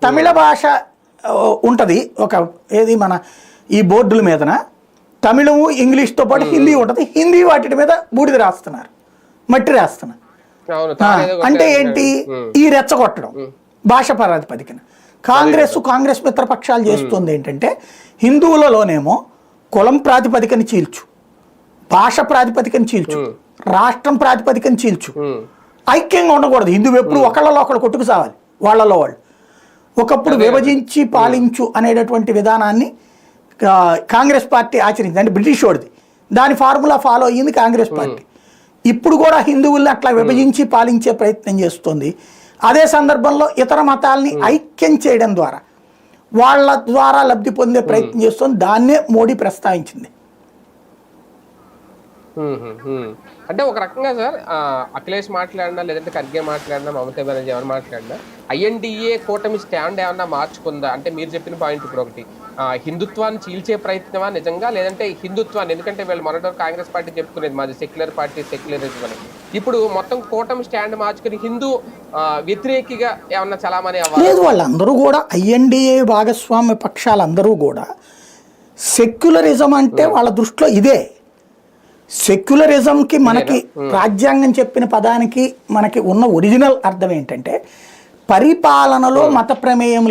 తమిళ భాష ఉంటుంది ఒక ఏది మన ఈ బోర్డుల మీదన తమిళము ఇంగ్లీష్తో పాటు హిందీ ఉంటుంది. హిందీ వాటి మీద బూడిద రాస్తున్నారు, మట్టి రాస్తున్నారు. అంటే ఏంటి? ఈ రెచ్చగొట్టడం భాష ప్రాతిపదికన. కాంగ్రెస్ మిత్రపక్షాలు చేస్తుంది ఏంటంటే హిందువులలోనేమో కులం ప్రాతిపదికన చీల్చు, భాష ప్రాతిపదికన చీల్చు, రాష్ట్రం ప్రాతిపదికన చీల్చు, ఐక్యంగా ఉండకూడదు. హిందువు ఎప్పుడు ఒకళ్ళలో ఒకళ్ళు కొట్టుకు సావాలి, వాళ్ళలో వాళ్ళు. ఒకప్పుడు విభజించి పాలించు అనేటటువంటి విధానాన్ని కాంగ్రెస్ పార్టీ ఆచరించింది, అంటే బ్రిటిష్ వాడిది. దాని ఫార్ములా ఫాలో అయ్యింది కాంగ్రెస్ పార్టీ. ఇప్పుడు కూడా హిందువుల్ని అట్లా విభజించి పాలించే ప్రయత్నం చేస్తుంది. అదే సందర్భంలో ఇతర మతాల్ని ఐక్యం చేయడం ద్వారా వాళ్ళ ద్వారా లబ్ధి పొందే ప్రయత్నం చేస్తుంది. దాన్నే మోడీ ప్రస్తావించింది. అంటే ఒక రకంగా సార్ అఖిలేష్ మాట్లాడినా, లేదంటే ఖర్గే మాట్లాడినా, మమతా బెనర్జీ ఎవరు మాట్లాడినా ఐఎన్డిఏ కూటమి స్టాండ్ ఏమన్నా మార్చుకుందా? అంటే మీరు చెప్పిన పాయింట్ ఇప్పుడు ఒకటి, హిందుత్వాన్ని చీల్చే ప్రయత్నమా నిజంగా, లేదంటే హిందుత్వాన్ని, ఎందుకంటే వీళ్ళు మొన్నటి కాంగ్రెస్ పార్టీ చెప్పుకునేది మాది సెక్యులర్ పార్టీ, సెక్యులరిజం అని. ఇప్పుడు మొత్తం కూటమి స్టాండ్ మార్చుకుని హిందూ వ్యతిరేకిగా ఏమన్నా చలామణి అవ్వాలి? లేదు, వాళ్ళందరూ కూడా ఐఎన్డిఏ భాగస్వామ్య పక్షాలందరూ కూడా సెక్యులరిజం అంటే వాళ్ళ దృష్టిలో ఇదే. సెక్యులరిజంకి మనకి రాజ్యాంగం చెప్పిన పదానికి మనకి ఉన్న ఒరిజినల్ అర్థం ఏంటంటే పరిపాలనలో మత ప్రమేయం